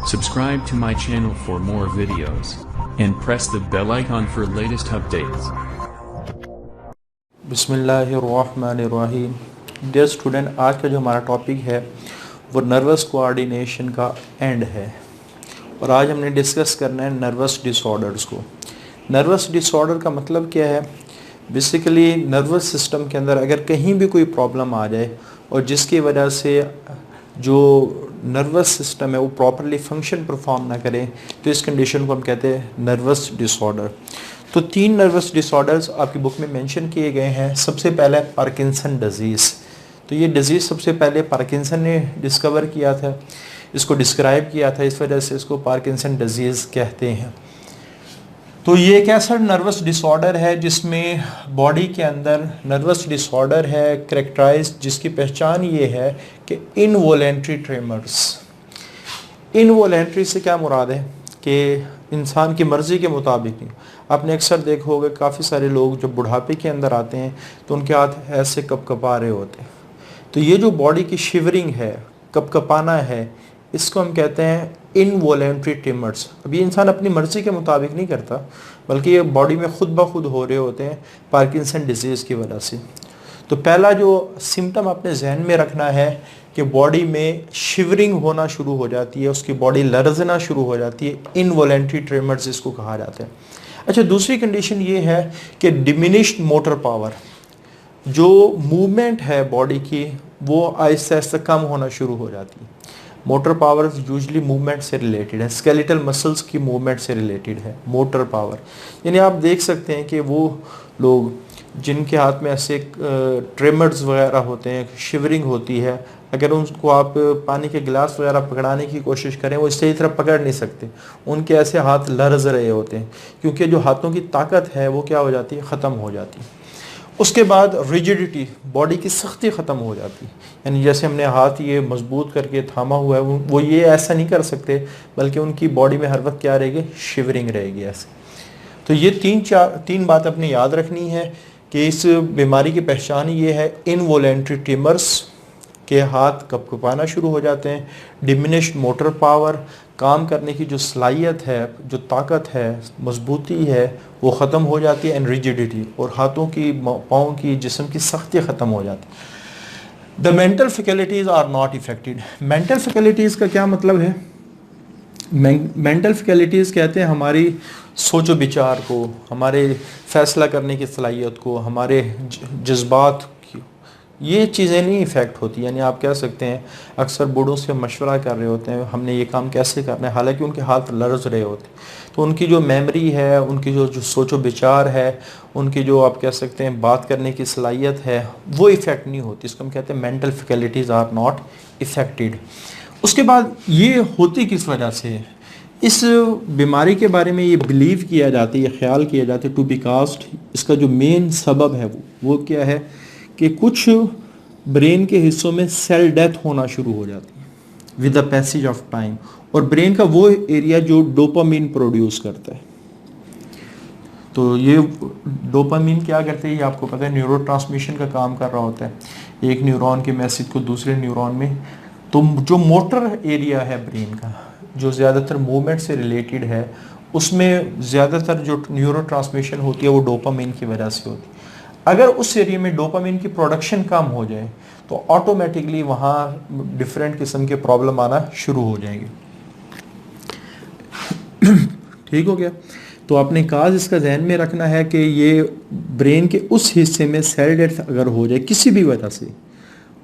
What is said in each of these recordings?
Subscribe to my channel for more videos and press the bell icon for latest updates. बिस्मिल्लाहिर्रहमानिर्रहीम। Dear student, आज का जो हमारा topic है वो नर्वस कोऑर्डिनेशन का एंड है और आज हमने डिस्कस करना है नर्वस डिसऑर्डर्स को। नर्वस डिसऑर्डर का मतलब क्या है? बेसिकली नर्वस सिस्टम के अंदर अगर कहीं भी कोई प्रॉब्लम आ जाए और जिसकी वजह से जो नर्वस सिस्टम है वो प्रॉपरली फंक्शन परफॉर्म ना करे तो इस कंडीशन को हम कहते हैं नर्वस डिसऑर्डर। तो 3 नर्वस डिसऑर्डर्स आपकी बुक में मेंशन किए गए हैं। सबसे पहला है पार्किंसन डिजीज़। तो ये डिजीज़ सबसे पहले पार्किंसन ने डिस्कवर किया था, इसको डिस्क्राइब किया था, इस वजह से इसको पार्किंसन डिजीज़ कहते हैं। तो ये एक ऐसा नर्वस डिसऑर्डर है जिसमें बॉडी के अंदर नर्वस डिसऑर्डर है करेक्टराइज, जिसकी पहचान ये है कि इनवॉलेंट्री ट्रेमर्स। इनवॉलेंट्री से क्या मुराद है कि इंसान की मर्ज़ी के मुताबिक नहीं। आपने अक्सर देखा होगा काफ़ी सारे लोग जब बुढ़ापे के अंदर आते हैं तो उनके हाथ ऐसे कपकपा रहे होते हैं। तो ये जो बॉडी की शिवरिंग है, कपकपाना है, इसको हम कहते हैं इनवॉलेंट्री ट्रिमर्स। अब ये इंसान अपनी मर्ज़ी के मुताबिक नहीं करता बल्कि ये बॉडी में खुद ब खुद हो रहे होते हैं पार्किंसन डिजीज़ की वजह से। तो पहला जो सिम्टम आपने जहन में रखना है कि बॉडी में शिवरिंग होना शुरू हो जाती है, उसकी बॉडी लरजना शुरू हो जाती है, इनवॉलेंट्री ट्रिमर्स इसको कहा जाता है। अच्छा, दूसरी कंडीशन ये है कि डिमिनिश्ड मोटर पावर, जो मूवमेंट है बॉडी की वो आहिस्ता आहिस्ता कम होना शुरू हो जाती है। मोटर पावर यूजुअली मूवमेंट से रिलेटेड है, स्केलेटल मसल्स की मूवमेंट से रिलेटेड है मोटर पावर। यानी आप देख सकते हैं कि वो लोग जिनके हाथ में ऐसे ट्रेमर्स वगैरह होते हैं, शिवरिंग होती है, अगर उनको आप पानी के गिलास वगैरह पकड़ाने की कोशिश करें वो सही तरह पकड़ नहीं सकते, उनके ऐसे हाथ लरज रहे होते हैं क्योंकि जो हाथों की ताकत है वो क्या हो जाती है, ख़त्म हो जाती है। उसके बाद रिजिडिटी, बॉडी की सख्ती ख़त्म हो जाती है। यानी जैसे हमने हाथ ये मजबूत करके थामा हुआ है वो ये ऐसा नहीं कर सकते बल्कि उनकी बॉडी में हर वक्त क्या रहेगी, शिवरिंग रहेगी ऐसे। तो ये तीन बात अपने याद रखनी है कि इस बीमारी की पहचान ये है इनवॉलेंट्री ट्रिमर्स के हाथ कपकपाना शुरू हो जाते हैं, डिमिनिश्ड मोटर पावर, काम करने की जो सलाहियत है, जो ताकत है, मजबूती है वो ख़त्म हो जाती है, एंड रिजिडिटी, और हाथों की, पाँव की, जिस्म की सख्ती ख़त्म हो जाती है। The mental faculties are not affected. Mental faculties का क्या मतलब है? मेंटल फैकल्टीज़ कहते हैं हमारी सोचो विचार को, हमारे फैसला करने की सलाहियत को, हमारे जज्बात, ये चीज़ें नहीं इफ़ेक्ट होती। यानी आप कह सकते हैं अक्सर बूढ़ों से मशवरा कर रहे होते हैं हमने ये काम कैसे करना है, हालांकि उनके हाथ लरज रहे होते हैं। तो उनकी जो मेमोरी है, उनकी जो सोचो विचार है, उनकी जो आप कह सकते हैं बात करने की सलाहियत है वो इफ़ेक्ट नहीं होती। इसको हम कहते हैं mental faculties are not affected. उसके बाद ये होती किस वजह से? इस बीमारी के बारे में ये बिलीव किया जाता है, ये ख्याल किया जाता है टू बी कास्ट, इसका जो मेन सबब है वो क्या है कि कुछ ब्रेन के हिस्सों में सेल डेथ होना शुरू हो जाती है with the passage of time. और ब्रेन का वो एरिया जो डोपामीन प्रोड्यूस करता है, तो ये डोपामीन क्या करते हैं ये आपको पता है, न्यूरो ट्रांसमिशन का काम कर रहा होता है एक न्यूरॉन के मैसेज को दूसरे न्यूरॉन में। तो जो मोटर एरिया है ब्रेन का, जो ज़्यादातर मूवमेंट से रिलेटेड है, उसमें ज़्यादातर जो न्यूरो ट्रांसमिशन होती है वो डोपामीन की वजह से होती है। अगर उस एरिया में डोपामीन की प्रोडक्शन कम हो जाए तो ऑटोमेटिकली वहाँ डिफरेंट किस्म के प्रॉब्लम आना शुरू हो जाएंगे। ठीक हो गया? तो आपने काज इसका जहन में रखना है कि ये ब्रेन के उस हिस्से में सेल डेथ अगर हो जाए किसी भी वजह से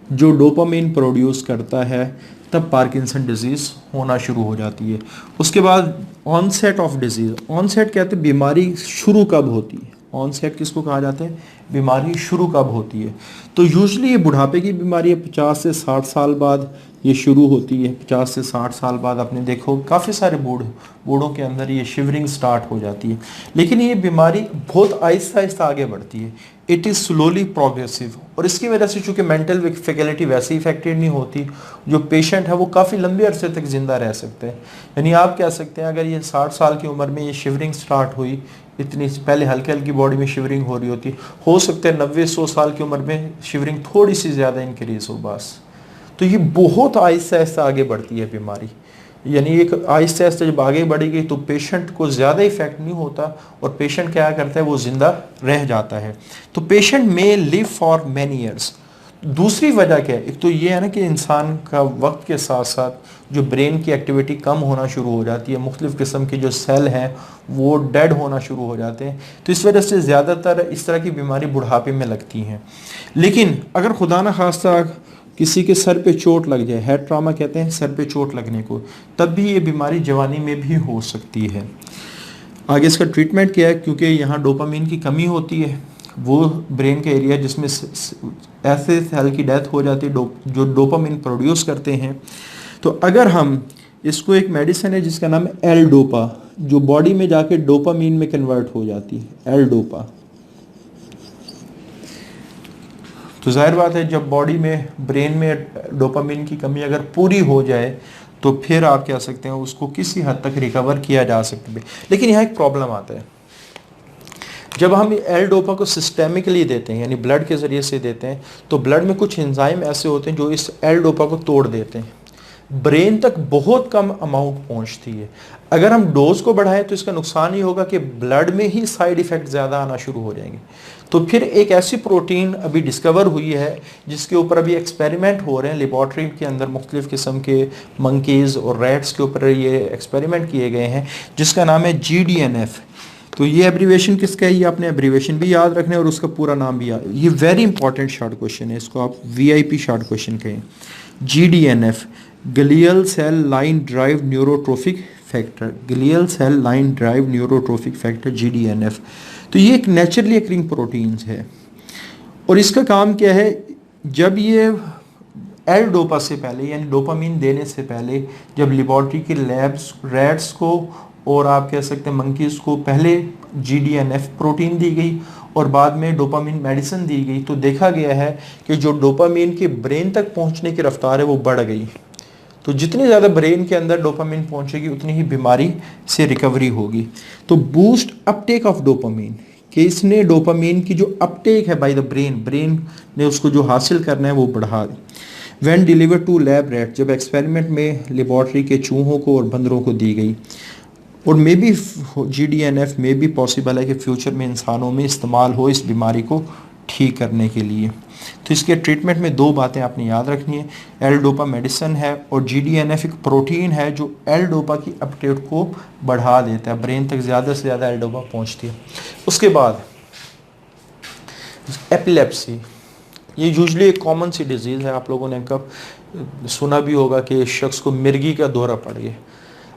जो डोपामीन प्रोड्यूस करता है, तब पार्किंसन डिजीज़ होना शुरू हो जाती है। उसके बाद ऑनसेट ऑफ डिजीज़। ऑनसेट कहते हैं बीमारी शुरू कब होती है। ऑनसेट किसको कहा जाता है? बीमारी शुरू कब होती है। तो यूजुअली ये बुढ़ापे की बीमारी है, 50 से 60 साल बाद ये शुरू होती है। 50 से 60 साल बाद आपने देखो काफ़ी सारे बूढ़ों के अंदर ये शिवरिंग स्टार्ट हो जाती है, लेकिन ये बीमारी बहुत आहिस्ता आहिस्ता आगे बढ़ती है। इट इज़ स्लोली प्रोग्रेसिव, और इसकी वजह से चूँकि मेंटल फैकल्टी वैसे इफेक्टेड नहीं होती, जो पेशेंट है वो काफ़ी लंबे अरसे तक ज़िंदा रह सकते हैं। यानी आप कह सकते हैं अगर ये 60 साल की उम्र में ये शिवरिंग स्टार्ट हुई, इतनी पहले हल्की हल्की बॉडी में शिवरिंग हो रही होती, हो सकता है 90-100 साल की उम्र में शिवरिंग थोड़ी सी ज़्यादा इंक्रीज़ हो बस। तो ये बहुत आहिस्ता आहिस्ता आगे बढ़ती है बीमारी। यानी एक आहिस्ते आहिस्ते जब आगे बढ़ी गई तो पेशेंट को ज़्यादा इफेक्ट नहीं होता और पेशेंट क्या करता है, वो ज़िंदा रह जाता है। तो पेशेंट में लिव फॉर मैनी ईयर्स। दूसरी वजह क्या है, एक तो ये है ना कि इंसान का वक्त के साथ साथ जो ब्रेन की एक्टिविटी कम होना शुरू हो जाती है, मुख्तलिफ़ किस्म के जो सेल हैं वो डेड होना शुरू हो जाते हैं, तो इस वजह से ज़्यादातर इस तरह की बीमारी बुढ़ापे में लगती हैं। लेकिन अगर खुदा न खास्ता किसी के सर पे चोट लग जाए, हेड ट्रॉमा कहते हैं सर पे चोट लगने को, तब भी ये बीमारी जवानी में भी हो सकती है। आगे इसका ट्रीटमेंट क्या है, क्योंकि यहाँ डोपामीन की कमी होती है, वो ब्रेन का एरिया जिसमें ऐसे सेल की डेथ हो जाती है जो डोपामीन प्रोड्यूस करते हैं। तो अगर हम इसको, एक मेडिसिन है जिसका नाम है एल डोपा, जो बॉडी में जाके डोपामीन में कन्वर्ट हो जाती है, एल डोपा। तो जाहिर बात है जब बॉडी में, ब्रेन में डोपामीन की कमी अगर पूरी हो जाए तो फिर आप कह सकते हैं उसको किसी हद तक रिकवर किया जा सकता है। लेकिन यहाँ एक प्रॉब्लम आता है, जब हम एल डोपा को सिस्टेमिकली देते हैं यानी ब्लड के ज़रिए से देते हैं, तो ब्लड में कुछ एंजाइम ऐसे होते हैं जो इस एल डोपा को तोड़ देते हैं, ब्रेन तक बहुत कम अमाउंट पहुंचती है। अगर हम डोज को बढ़ाएं तो इसका नुकसान ही होगा कि ब्लड में ही साइड इफ़ेक्ट ज़्यादा आना शुरू हो जाएंगे। तो फिर एक ऐसी प्रोटीन अभी डिस्कवर हुई है जिसके ऊपर अभी एक्सपेरिमेंट हो रहे हैं लेबॉर्ट्री के अंदर, मुख्तलिफ़ किस्म के मंकीज़ और रैट्स के ऊपर ये एक्सपेरिमेंट किए गए हैं, जिसका नाम है GDNF। तो ये एब्रीवेशन किसका है, ये आपने एब्रीवेशन भी याद रखना है और उसका पूरा नाम भी याद। ये वेरी इंपॉर्टेंट शॉर्ट क्वेश्चन है, इसको आप VIP शॉर्ट क्वेश्चन कहें। GDNF, glial cell line drive neurotrophic factor, glial cell line drive neurotrophic factor GDNF। तो ये एक नेचुरली अक्रिंग प्रोटीन्स है और इसका काम क्या है, जब ये एल डोपा से पहले यानी डोपामीन देने से पहले जब लेबॉर्ट्री के लैब्स रैट्स को और आप कह सकते हैं मंकीज़ को पहले GDNF प्रोटीन दी गई और बाद में डोपामीन मेडिसिन दी गई, तो देखा गया है कि जो डोपामीन के ब्रेन तक पहुंचने की रफ्तार है वो बढ़ गई। तो जितनी ज़्यादा ब्रेन के अंदर डोपामीन पहुंचेगी उतनी ही बीमारी से रिकवरी होगी। तो बूस्ट अपटेक ऑफ डोपामीन, कि इसने डोपामीन की जो अपटेक है बाय द ब्रेन ने उसको जो हासिल करना है वो बढ़ा दी। When deliver to lab rat, जब एक्सपेरिमेंट में लेबॉर्ट्री के चूहों को और बंदरों को दी गई, और मे बी GDNF में भी पॉसिबल है कि फ्यूचर में इंसानों में इस्तेमाल हो इस बीमारी को ठीक करने के लिए। तो इसके ट्रीटमेंट में दो बातें आपने याद रखनी है, एल डोपा मेडिसिन है और GDNF एक प्रोटीन है जो एल डोपा की अपटेक को बढ़ा देता है, ब्रेन तक ज़्यादा से ज़्यादा एल डोपा पहुँचती है। उसके बाद एपिलेप्सी, ये यूजली एक कॉमन सी डिजीज़ है, आप लोगों ने कब सुना भी होगा कि शख्स को मिर्गी का दौरा पड़ गया।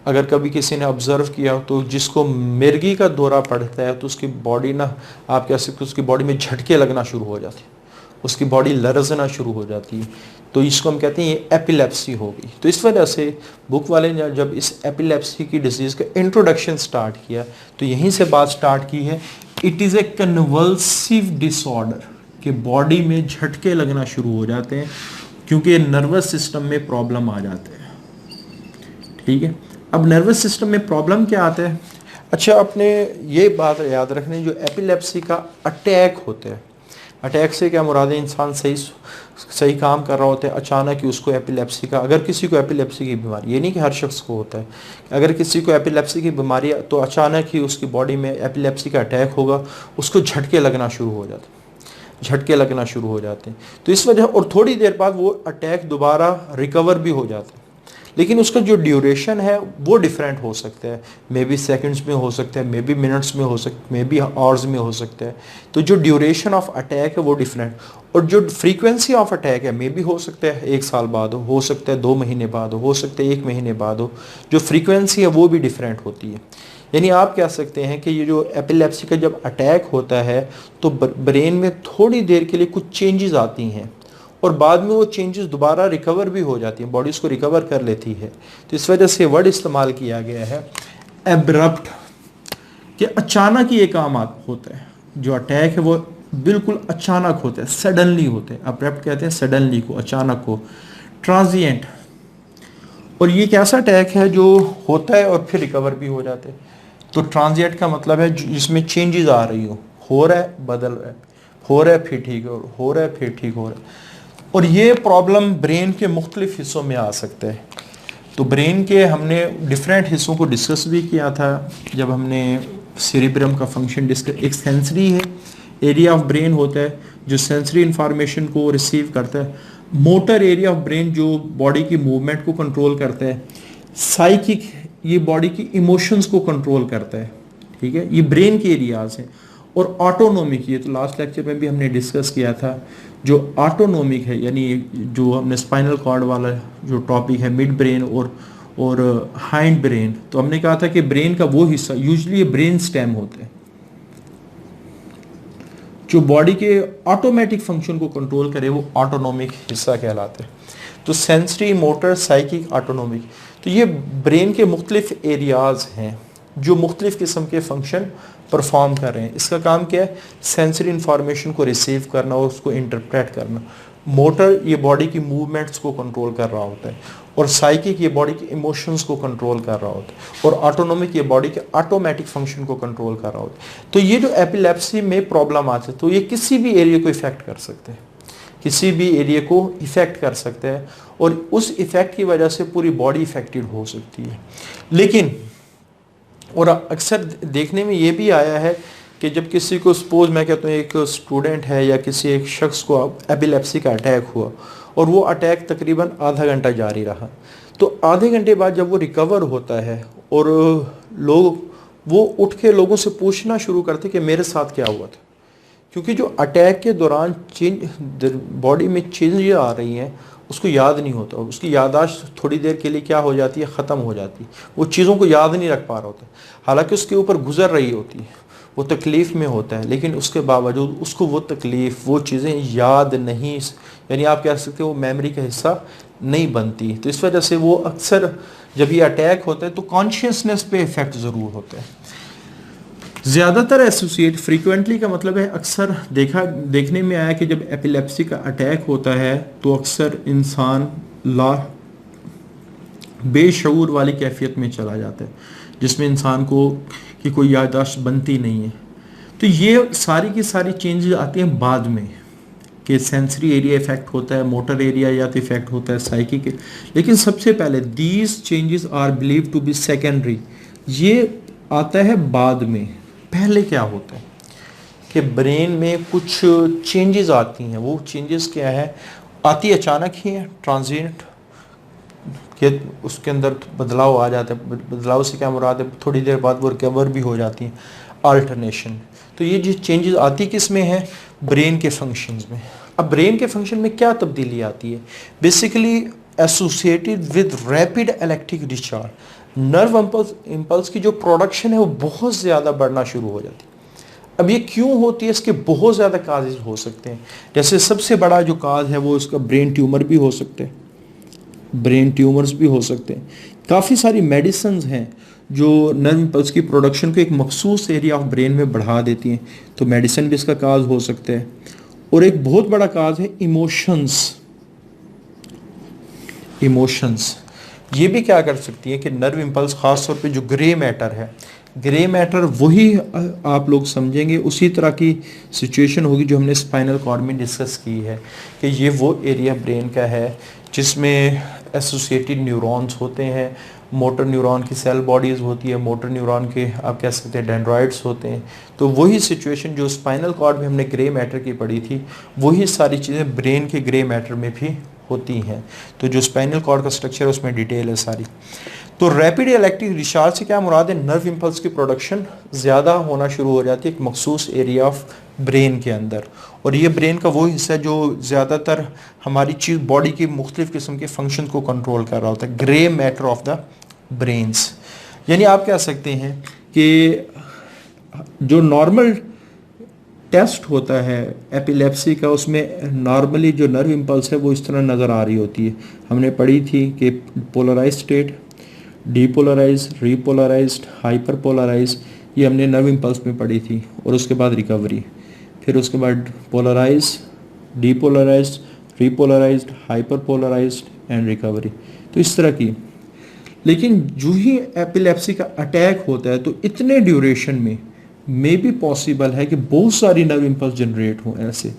अगर कभी किसी ने ऑब्जर्व किया तो जिसको मिर्गी का दौरा पड़ता है तो उसकी बॉडी ना, आप कह सकते हो उसकी बॉडी में झटके लगना शुरू हो जाते हैं, उसकी बॉडी लरजना शुरू हो जाती है, तो इसको हम कहते हैं ये एपिलेप्सी हो गई। तो इस वजह से बुक वाले ने जब इस एपिलेप्सी की डिजीज़ का इंट्रोडक्शन स्टार्ट किया तो यहीं से बात स्टार्ट की है, it is a convulsive disorder, कि बॉडी में झटके लगना शुरू हो जाते हैं क्योंकि नर्वस सिस्टम में प्रॉब्लम आ जाते हैं। ठीक है, अब नर्वस सिस्टम में प्रॉब्लम क्या आता है, अच्छा आपने ये बात याद रखनी, जो एपिलेप्सी का अटैक होता है, अटैक से क्या मुराद है, इंसान सही काम कर रहा होता है, अचानक ही उसको एपिलेप्सी का, अगर किसी को एपिलेप्सी की बीमारी, ये नहीं कि हर शख्स को होता है, अगर किसी को एपिलेप्सी की बीमारी है तो अचानक ही उसकी बॉडी में एपिलेप्सी का अटैक होगा, उसको झटके लगना शुरू हो जाते हैं, झटके लगना शुरू हो जाते हैं। तो इस वजह, और थोड़ी देर बाद वो अटैक दोबारा रिकवर भी हो जाता है, लेकिन उसका जो ड्यूरेशन है वो डिफरेंट हो सकता है, मे बी सेकंड्स में हो सकता है, मे बी मिनट्स में हो सकता है, मे बी आवर्स में हो सकता है। तो जो ड्यूरेशन ऑफ अटैक है वो डिफरेंट, और जो फ्रीक्वेंसी ऑफ अटैक है मे बी हो सकता है 1 साल बाद हो सकता है 2 महीने बाद हो सकता है 1 महीने बाद हो, जो फ्रीक्वेंसी है वो भी डिफरेंट होती है। यानी आप कह सकते हैं कि ये जो एपिलेप्सी का जब अटैक होता है तो ब्रेन में थोड़ी देर के लिए कुछ चेंजेस आती हैं और बाद में वो चेंजेस दोबारा रिकवर भी हो जाती हैं, बॉडी उसको रिकवर कर लेती है। तो इस वजह से वर्ड इस्तेमाल किया गया है एब्रप्ट, कि अचानक ही ये काम होता है, जो अटैक है वो बिल्कुल अचानक होता है, सडनली होते हैं, एब्रप्ट कहते हैं सडनली को, अचानक को। ट्रांजिएंट, और ये एक ऐसा अटैक है जो होता है और फिर रिकवर भी हो जाते हैं। तो ट्रांजिएंट का मतलब है जिसमें चेंजेस आ रही हो रहा है, बदल रहा है, हो रहा है फिर ठीक हो रहा है फिर ठीक हो रहा है, और ये प्रॉब्लम ब्रेन के मुख्तलिफ हिस्सों में आ सकता है। तो ब्रेन के हमने डिफरेंट हिस्सों को डिस्कस भी किया था जब हमने सेरिब्रम का फंक्शन डिस्कस। एक सेंसरी है, एरिया ऑफ ब्रेन होता है जो सेंसरी इंफॉर्मेशन को रिसीव करता है। मोटर एरिया ऑफ ब्रेन जो बॉडी की मूवमेंट को कंट्रोल करता है। साइकिक, ये बॉडी की इमोशंस को कंट्रोल करता है, ठीक है, ये ब्रेन के एरियाज हैं। और ऑटोनोमिक, ये तो लास्ट लेक्चर में भी हमने डिस्कस किया था, जो ऑटोनोमिक है यानी जो हमने स्पाइनल कॉर्ड वाला जो टॉपिक है, मिड ब्रेन और हाइंड ब्रेन, तो हमने कहा था कि ब्रेन का वो हिस्सा यूजुअली ब्रेन स्टेम होता है जो बॉडी के ऑटोमेटिक फंक्शन को कंट्रोल करे, वो ऑटोनोमिक हिस्सा कहलाता है। तो सेंसरी, मोटर, साइकिक, ऑटोनोमिक, तो ये ब्रेन के मुख्तलिफ एरियाज हैं जो मुख्तलिफ किस्म के फंक्शन परफॉर्म कर रहे हैं। इसका काम क्या है? सेंसरी इंफॉर्मेशन को रिसीव करना और उसको इंटरप्रेट करना। मोटर ये बॉडी की मूवमेंट्स को कंट्रोल कर रहा होता है, और साइकिक ये बॉडी के इमोशंस को कंट्रोल कर रहा होता है, और ऑटोनोमिक ये बॉडी के ऑटोमेटिक फंक्शन को कंट्रोल कर रहा होता है। तो ये जो एपिलेप्सी में प्रॉब्लम आती है, तो ये किसी भी एरिया को इफेक्ट कर सकते हैं, किसी भी एरिया को इफेक्ट कर सकते हैं, और उस इफेक्ट की वजह से पूरी बॉडी इफेक्टेड हो सकती है। लेकिन और अक्सर देखने में ये भी आया है कि जब किसी को, सपोज मैं कहता हूँ एक स्टूडेंट है या किसी एक शख्स को एपिलेप्सी का अटैक हुआ और वो अटैक तकरीबन आधा घंटा जारी रहा, तो आधे घंटे बाद जब वो रिकवर होता है और लोग वो उठ के लोगों से पूछना शुरू करते कि मेरे साथ क्या हुआ था, क्योंकि जो अटैक के दौरान बॉडी में चेंजेस आ रही हैं उसको याद नहीं होता, उसकी याददाश्त थोड़ी देर के लिए क्या हो जाती है, ख़त्म हो जाती है, वो चीज़ों को याद नहीं रख पा रहा होता, हालांकि उसके ऊपर गुजर रही होती है, वो तकलीफ़ में होता है, लेकिन उसके बावजूद उसको वो तकलीफ़, वो चीज़ें याद नहीं, यानी आप कह सकते हो वो मेमोरी का हिस्सा नहीं बनती। तो इस वजह से वो अक्सर जब ये अटैक होता है तो कॉन्शियसनेस पे इफ़ेक्ट ज़रूर होता है। ज़्यादातर एसोसिएट, फ्रीक्वेंटली का मतलब है अक्सर देखने में आया कि जब एपिलेप्सी का अटैक होता है तो अक्सर इंसान बेशऊर वाली कैफियत में चला जाता है, जिसमें इंसान को कि कोई याददाश्त बनती नहीं है। तो ये सारी की सारी चेंजेस आती हैं बाद में, कि सेंसरी एरिया इफेक्ट होता है, मोटर एरिया या तो इफेक्ट होता है, साइकिक, लेकिन सबसे पहले these changes are believe to be secondary, ये आता है बाद में। पहले क्या होता है कि ब्रेन में कुछ चेंजेस आती हैं, वो चेंजेस क्या है, आती अचानक ही है, ट्रांजिएंट के उसके अंदर बदलाव आ जाता है। बदलाव से क्या मुराद है, थोड़ी देर बाद वो रिकवर भी हो जाती हैं, अल्टरनेशन। तो ये जो चेंजेस आती किस में है, ब्रेन के फंक्शंस में। अब ब्रेन के फंक्शन में क्या तब्दीली आती है, basically associated with rapid electric discharge, nerve impulse की जो प्रोडक्शन है वो बहुत ज़्यादा बढ़ना शुरू हो जाती है। अब ये क्यों होती है, इसके बहुत ज़्यादा काजेज हो सकते हैं। जैसे सबसे बड़ा जो काज है वो इसका ब्रेन ट्यूमर भी हो सकते हैं, ब्रेन ट्यूमर्स भी हो सकते हैं। काफ़ी सारी मेडिसिन हैं जो नर्व इम्पल्स की प्रोडक्शन को एक मखसूस एरिया ऑफ ब्रेन में बढ़ा देती हैं, तो मेडिसिन भी इसका काज हो सकते हैं। और एक बहुत बड़ा काज है इमोशंस, ये भी क्या कर सकती है कि नर्व इम्पल्स, ख़ास तौर पे जो ग्रे मैटर है, ग्रे मैटर वही आप लोग समझेंगे उसी तरह की सिचुएशन होगी जो हमने स्पाइनल कॉर्ड में डिस्कस की है, कि ये वो एरिया ब्रेन का है जिसमें एसोसिएटेड न्यूरॉन्स होते हैं, मोटर न्यूरॉन की सेल बॉडीज़ होती है, मोटर न्यूरॉन के आप कह सकते हैं डेंड्राइड्स होते हैं। तो वही सिचुएशन जो स्पाइनल कॉर्ड में हमने ग्रे मैटर की पढ़ी थी, वही सारी चीज़ें ब्रेन के ग्रे मैटर में भी होती हैं। तो जो स्पाइनल कॉर्ड का स्ट्रक्चर है उसमें डिटेल है सारी। तो रैपिड इलेक्ट्रिक डिस्चार्ज से क्या मुराद है, नर्व इम्पल्स की प्रोडक्शन ज़्यादा होना शुरू हो जाती है एक मखसूस एरिया ऑफ ब्रेन के अंदर, और ये ब्रेन का वो हिस्सा है जो ज़्यादातर हमारी चीज़ बॉडी की मुख्तलिफ़ किस्म के फंक्शन को कंट्रोल कर रहा होता है, grey matter of the brains. यानी आप कह सकते हैं कि जो नॉर्मल टेस्ट होता है एपिलेप्सी का, उसमें नॉर्मली जो नर्व इम्पल्स है वो इस तरह नज़र आ रही होती है। हमने पढ़ी थी कि polarize state, depolarize, repolarized, hyper polarize, ये हमने नर्व इम्पल्स में पढ़ी थी। और उसके बाद रिकवरी, फिर उसके बाद polarize, depolarized, repolarized, hyper polarized and recovery, तो इस तरह की। लेकिन जो ही एपिलेप्सी का अटैक होता है तो इतने ड्यूरेशन में मे भी पॉसिबल है कि बहुत सारी नर्व इम्पल्स जनरेट हों ऐसे,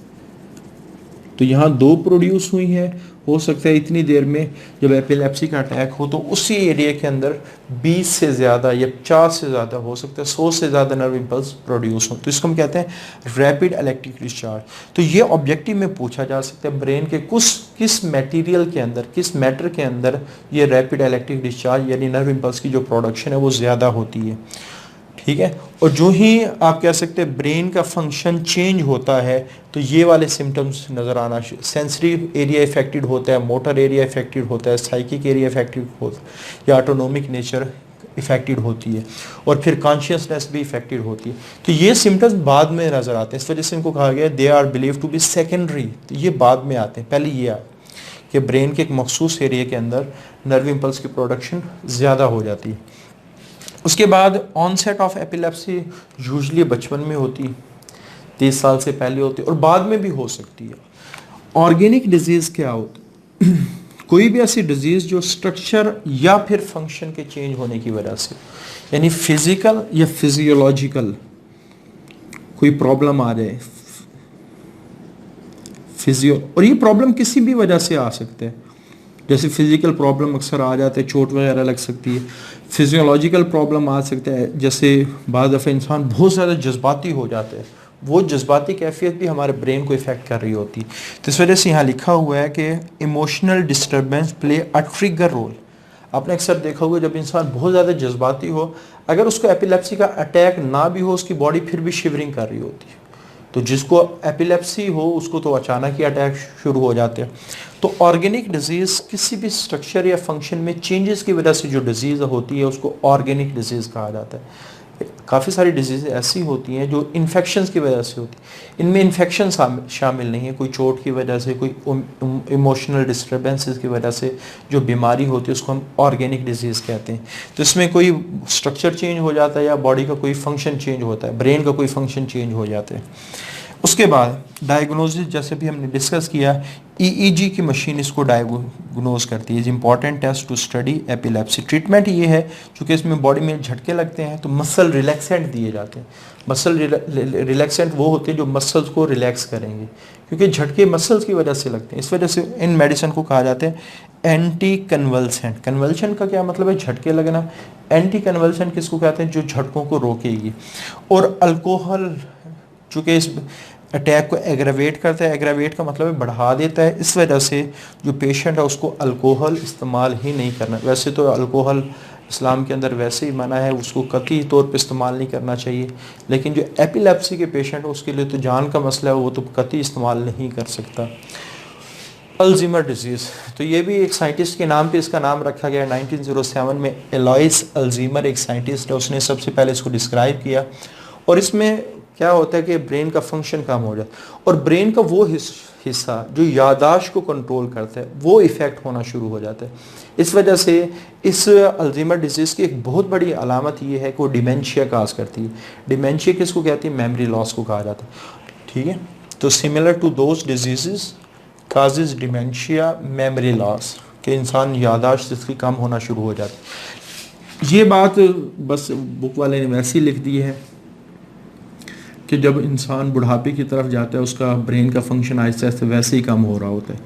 तो यहाँ 2 प्रोड्यूस हुई हैं, हो सकता है इतनी देर में जब एपिलेप्सी का अटैक हो तो उसी एरिया के अंदर 20 से ज़्यादा या 50 से ज़्यादा, हो सकता है 100 से ज़्यादा नर्व इम्पल्स प्रोड्यूस हो। तो इसको हम कहते हैं रैपिड इलेक्ट्रिक डिस्चार्ज। तो ये ऑब्जेक्टिव में पूछा जा सकता है ब्रेन के किस मटेरियल के अंदर, किस मैटर के अंदर ये रैपिड इलेक्ट्रिक डिस्चार्ज यानी नर्व इम्पल्स की जो प्रोडक्शन है वो ज़्यादा होती है। ठीक है, और जो ही आप कह सकते हैं ब्रेन का फंक्शन चेंज होता है तो ये वाले सिम्टम्स नज़र आना, सेंसरी एरिया इफेक्टेड होता है, मोटर एरिया इफेक्टेड होता है, साइकिक एरिया इफेक्टेड होता है या ऑटोनोमिक नेचर इफेक्टेड होती है, और फिर कॉन्शियसनेस भी इफेक्टेड होती है। तो ये सिम्टम्स बाद में नज़र आते हैं, इस वजह से इनको कहा गया they are believe to be secondary. तो ये बाद में आते हैं, पहले ये आए कि ब्रेन के एक मखसूस एरिया के अंदर नर्व इम्पल्स की प्रोडक्शन ज़्यादा हो जाती है। उसके बाद ऑनसेट ऑफ एपिलेप्सी यूजली बचपन में होती है, 30 साल से पहले होती है, और बाद में भी हो सकती है। ऑर्गेनिक डिजीज़ क्या होती है? कोई भी ऐसी डिजीज़ जो स्ट्रक्चर या फिर फंक्शन के चेंज होने की वजह से, यानी फिजिकल या फिजियोलॉजिकल कोई प्रॉब्लम आ जाए, और ये प्रॉब्लम किसी भी वजह से आ सकते हैं। जैसे फिजिकल प्रॉब्लम अक्सर आ जाते हैं, चोट वगैरह लग सकती है। फिजियोलॉजिकल प्रॉब्लम आ सकता है, जैसे बाद दफ़ा इंसान बहुत ज़्यादा जज्बाती हो जाते हैं, वो जज्बाती कैफियत भी हमारे ब्रेन को इफ़ेक्ट कर रही होती है। तो इस वजह से यहाँ लिखा हुआ है कि emotional disturbance play a trigger role. आपने अक्सर देखा होगा जब इंसान बहुत ज़्यादा जज्बाती हो, अगर उसको एपिलेप्सी का अटैक ना भी हो, उसकी बॉडी फिर भी शिवरिंग कर रही होती है। तो जिसको एपिलेप्सी हो उसको तो अचानक ही अटैक शुरू हो जाते हैं। तो ऑर्गेनिक डिजीज़ किसी भी स्ट्रक्चर या फंक्शन में चेंजेस की वजह से जो डिजीज़ होती है उसको ऑर्गेनिक डिजीज़ कहा जाता है। काफ़ी सारी डिजीज़ ऐसी होती हैं जो इन्फेक्शंस की वजह से होती है, इनमें इन्फेक्शन शामिल नहीं है, कोई चोट की वजह से, कोई इमोशनल डिस्टर्बेंसेस की वजह से जो बीमारी होती है उसको हम ऑर्गेनिक डिजीज़ कहते हैं। तो इसमें कोई स्ट्रक्चर चेंज हो जाता है या बॉडी का कोई फंक्शन चेंज होता है, ब्रेन का कोई फंक्शन चेंज हो जाता है। उसके बाद डायग्नोसिस, जैसे भी हमने डिस्कस किया, ईईजी की मशीन इसको डायग्नोज करती है। Is important test to study epilepsy. Treatment ये है चूँकि इसमें बॉडी में झटके लगते हैं तो मसल रिलैक्सेंट दिए जाते हैं। मसल रिलैक्सेंट वो होते हैं जो मसल्स को रिलैक्स करेंगे, क्योंकि झटके मसल्स की वजह से लगते हैं। इस वजह से इन मेडिसिन को कहा जाता है एंटी कन्वल्सेंट। कन्वल्शन का क्या मतलब है? झटके लगना। एंटी कन्वल्सेंट किसको कहते हैं? जो झटकों को रोकेगी। और अल्कोहल चूँकि इस अटैक को एग्रावेट करता है, एग्रावेट का मतलब है बढ़ा देता है, इस वजह से जो पेशेंट है उसको अल्कोहल इस्तेमाल ही नहीं करना। वैसे तो अल्कोहल इस्लाम के अंदर वैसे ही मना है, उसको कतई तौर पे इस्तेमाल नहीं करना चाहिए, लेकिन जो एपिलेप्सी के पेशेंट है उसके लिए तो जान का मसला है, वो तो कतई इस्तेमाल नहीं कर सकता। अल्जीमर डिजीज़, तो ये भी एक साइंटिस्ट के नाम पे इसका नाम रखा गया। 1907 में एलॉइस अल्जीमर एक साइंटिस्ट है, उसने सबसे पहले इसको डिस्क्राइब किया। और इसमें क्या होता है कि ब्रेन का फंक्शन कम हो जाता है और ब्रेन का वो हिस्सा जो यादाश्त को कंट्रोल करता है वो इफ़ेक्ट होना शुरू हो जाता है। इस वजह से इस अल्जीमर डिजीज़ की एक बहुत बड़ी अलामत ये है कि वो डिमेंशिया काज करती है। डिमेंशिया किसको कहती है? मेमोरी लॉस को कहा जाता है। ठीक है, तो similar to those disease causes dementia memory loss, के इंसान यादाश्त इसकी कम होना शुरू हो जाती है। ये बात बस बुक वाले ने वैसे ही लिख दी है कि जब इंसान बुढ़ापे की तरफ जाता है उसका ब्रेन का फंक्शन आहिस्ते आहिस्ते वैसे ही कम हो रहा होता है,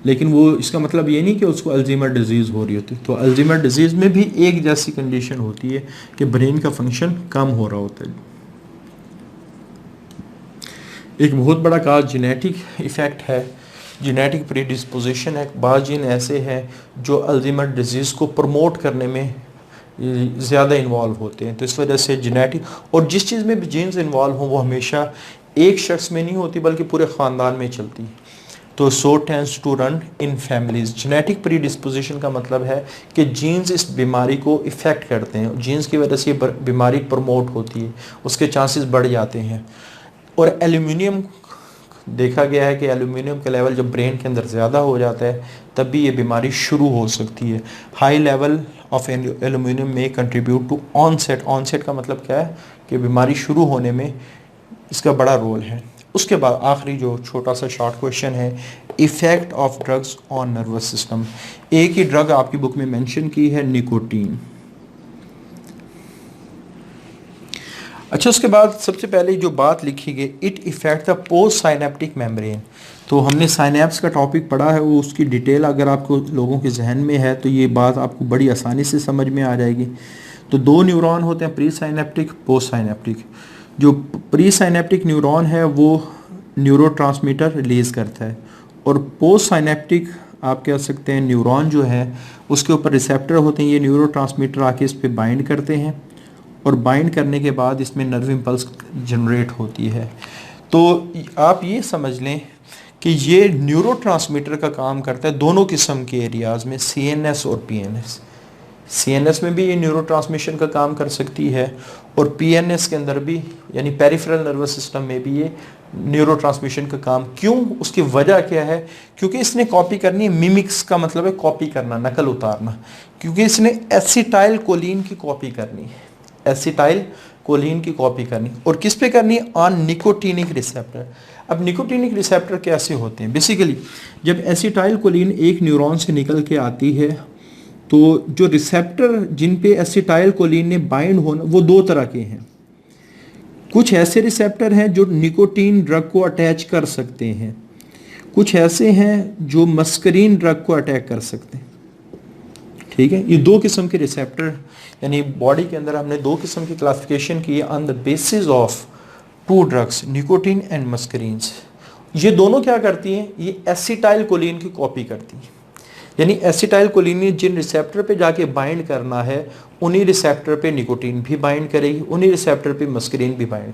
लेकिन वो इसका मतलब ये नहीं कि उसको अल्जीमर डिजीज़ हो रही होती। तो अल्जीमर डिजीज़ में भी एक जैसी कंडीशन होती है कि ब्रेन का फंक्शन कम हो रहा होता है। एक बहुत बड़ा काज जेनेटिक इफ़ेक्ट है, जेनेटिक प्रीडिस्पोजिशन है। बाज़ जीन ऐसे हैं जो अल्जीमर डिजीज़ को प्रमोट करने में ज़्यादा इन्वॉल्व होते हैं। तो इस वजह से जेनेटिक, और जिस चीज़ में भी जीन्स इन्वॉल्व हों वो हमेशा एक शख्स में नहीं होती बल्कि पूरे ख़ानदान में चलती है। तो so tends to run in families. Genetic predisposition का मतलब है कि जीन्स इस बीमारी को इफ़ेक्ट करते हैं, जीन्स की वजह से ये बीमारी प्रमोट होती है, उसके चांसेस बढ़ जाते हैं। और एल्यूमिनियम देखा गया है कि एल्यूमिनियम का लेवल जब ब्रेन के अंदर ज़्यादा हो जाता है तब भी ये बीमारी शुरू हो सकती है। हाई लेवल ऑफ एल्यूमिनियम में कंट्रीब्यूट टू ऑनसेट। ऑनसेट का मतलब क्या है? कि बीमारी शुरू होने में इसका बड़ा रोल है। उसके बाद आखिरी जो छोटा सा शॉर्ट क्वेश्चन है, effect of drugs on nervous system. एक ही ड्रग आपकी बुक में मेंशन की है, निकोटीन। अच्छा, उसके बाद सबसे पहले जो बात लिखी गई, it effect the post synaptic membrane. तो हमने साइनेप्स का टॉपिक पढ़ा है, वो उसकी डिटेल अगर आपको लोगों के जहन में है तो ये बात आपको बड़ी आसानी से समझ में आ जाएगी। तो दो न्यूरॉन होते हैं, प्री साइनेप्टिक, पोस्ट साइनेप्टिक। जो प्री साइनेप्टिक न्यूरॉन है वो न्यूरोट्रांसमीटर रिलीज़ करता है, और पोस्ट साइनेप्टिक आप कह सकते हैं न्यूरॉन जो है उसके ऊपर रिसेप्टर होते हैं। ये न्यूरोट्रांसमीटर आके इस पे बाइंड करते हैं, और बाइंड करने के बाद इसमें नर्व इम्पल्स जनरेट होती है। तो आप ये समझ लें कि ये न्यूरोट्रांसमीटर का काम करता है दोनों किस्म के एरियाज़ में, CNS और PNS। CNS में भी ये न्यूरो ट्रांसमिशन का काम कर सकती है, और PNS के अंदर भी, यानी पेरिफेरल नर्वस सिस्टम में भी ये न्यूरो ट्रांसमिशन का काम। क्यों? उसकी वजह क्या है? क्योंकि इसने कॉपी करनी है। मिमिक्स का मतलब है कॉपी करना, नकल उतारना। क्योंकि इसने एसिटाइल कोलिन की कॉपी करनी है, एसिटाइल कोलिन की कॉपी करनी। और किस पे करनी है? On nicotinic receptor. अब निकोटीनिक रिसेप्टर कैसे होते हैं? बेसिकली जब एसिटाइल कोलिन एक न्यूरॉन से निकल के आती है तो जो रिसेप्टर जिन पे एसिटाइल कोलिन ने बाइंड होना वो दो तरह के हैं। कुछ ऐसे रिसेप्टर हैं जो निकोटीन ड्रग को अटैच कर सकते हैं, कुछ ऐसे हैं जो मस्करीन ड्रग को अटैक कर सकते हैं। ठीक है, ये दो किस्म के रिसेप्टर, यानी बॉडी के अंदर हमने दो किस्म की क्लासिफिकेशन की है on the basis of two drugs, nicotine and muscarines. ये दोनों क्या करती हैं? ये एसिटाइल कोलिन की कॉपी करती हैं। यानी एसिटाइल कोलिन ने जिन रिसेप्टर पे जाके बाइंड करना है उन्हीं रिसेप्टर पे निकोटीन भी बाइंड करेगी, उन्हीं रिसेप्टर पे मस्करीन भी बाइंड।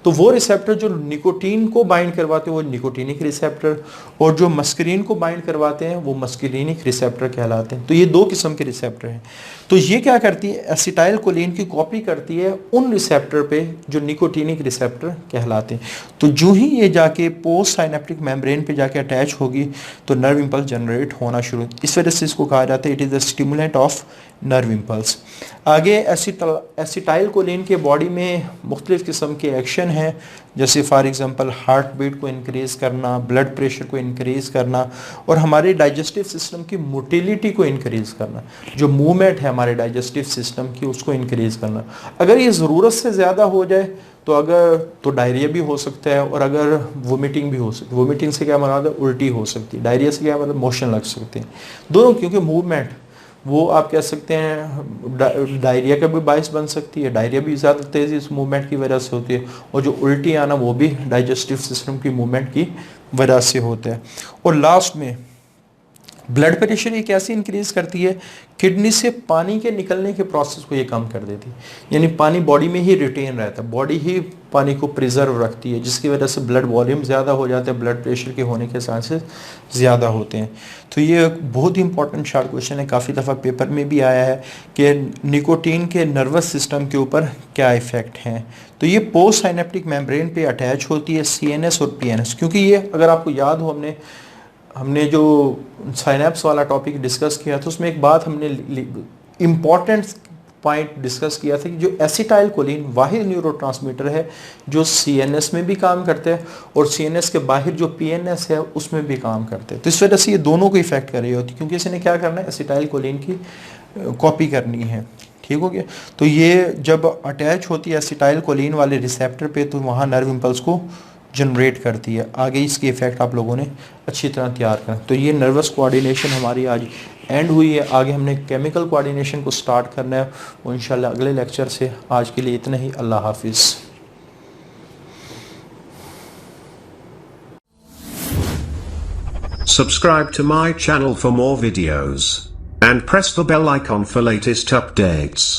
तो वो रिसेप्टर जो निकोटीन को बाइंड करवाते हैं वो निकोटीनिक रिसेप्टर, और जो मस्करीन को बाइंड करवाते हैं वो मस्करीनिक रिसेप्टर कहलाते हैं। तो ये दो किस्म के रिसेप्टर हैं। तो ये क्या करती है? एसिटाइल कोलिन की कॉपी करती है उन रिसेप्टर पे जो निकोटीनिक रिसेप्टर कहलाते हैं। तो जो ही ये जाके पोस्ट साइनेप्टिक मेम्ब्रेन पे जाके अटैच होगी तो नर्व इम्पल्स जनरेट होना शुरू। इस वजह से इसको कहा जाता है it is the stimulant of nerve impulse. आगे एसिटाइल कोलिन के बॉडी में मुख्तलिफ किस्म के एक्शन हैं, जैसे फॉर एग्जांपल हार्ट बीट को इंक्रीज करना, ब्लड प्रेशर को इंक्रीज करना, और हमारे डाइजेस्टिव सिस्टम की मोटिलिटी को इंक्रीज करना। जो मूवमेंट है हमारे डाइजेस्टिव सिस्टम की उसको इंक्रीज करना। अगर ये ज़रूरत से ज़्यादा हो जाए तो डायरिया भी हो सकता है, और अगर वोमिटिंग भी हो सकती है। वोमिटिंग से क्या मतलब? उल्टी हो सकती है। डायरिया से क्या मतलब? मोशन लग सकते हैं दोनों, क्योंकि मूवमेंट वो आप कह सकते हैं डायरिया का भी बायस बन सकती है। डायरिया भी ज़्यादा तेज़ी इस मूवमेंट की वजह से होती है, और जो उल्टी आना वो भी डाइजेस्टिव सिस्टम की मूवमेंट की वजह से होता है। और लास्ट में ब्लड प्रेशर ये कैसे इंक्रीज करती है? किडनी से पानी के निकलने के प्रोसेस को ये कम कर देती है। यानी पानी बॉडी में ही रिटेन रहता है, बॉडी ही पानी को प्रिजर्व रखती है, जिसकी वजह से ब्लड वॉल्यूम ज़्यादा हो जाता है, ब्लड प्रेशर के होने के चांसेस ज़्यादा होते हैं। तो ये बहुत ही इंपॉर्टेंट शॉर्ट क्वेश्चन है, काफ़ी दफ़ा पेपर में भी आया है कि निकोटीन के नर्वस सिस्टम के ऊपर क्या इफ़ेक्ट हैं। तो ये पोस्ट साइनेप्टिक मेम्ब्रेन पे अटैच होती है, CNS और PNS। क्योंकि ये अगर आपको याद हो हमने जो साइनेप्स वाला टॉपिक डिस्कस किया था उसमें एक बात हमने इम्पॉर्टेंट पॉइंट डिस्कस किया था कि जो एसिटाइल कोलिन वाहिद न्यूरोट्रांसमीटर है जो CNS में भी काम करता है, और CNS के बाहर जो PNS है उसमें भी काम करते हैं। तो इस वजह से ये दोनों को इफेक्ट कर रही होती है, क्योंकि इसने क्या करना है? एसिटाइल कोलिन की कॉपी करनी है। ठीक हो गया? तो ये जब अटैच होती है एसिटाइल कोलिन वाले रिसेप्टर पे तो वहाँ नर्व इम्पल्स को जनरेट करती है। आगे इसके इफेक्ट आप लोगों ने अच्छी तरह तैयार करें। तो ये नर्वस कोऑर्डिनेशन हमारी आज एंड हुई है। आगे हमने केमिकल कोऑर्डिनेशन को स्टार्ट करना है और इंशाल्लाह अगले लेक्चर से। आज के लिए इतना ही। अल्लाह हाफिज़। Subscribe to my channel for more videos and press the bell icon for latest updates.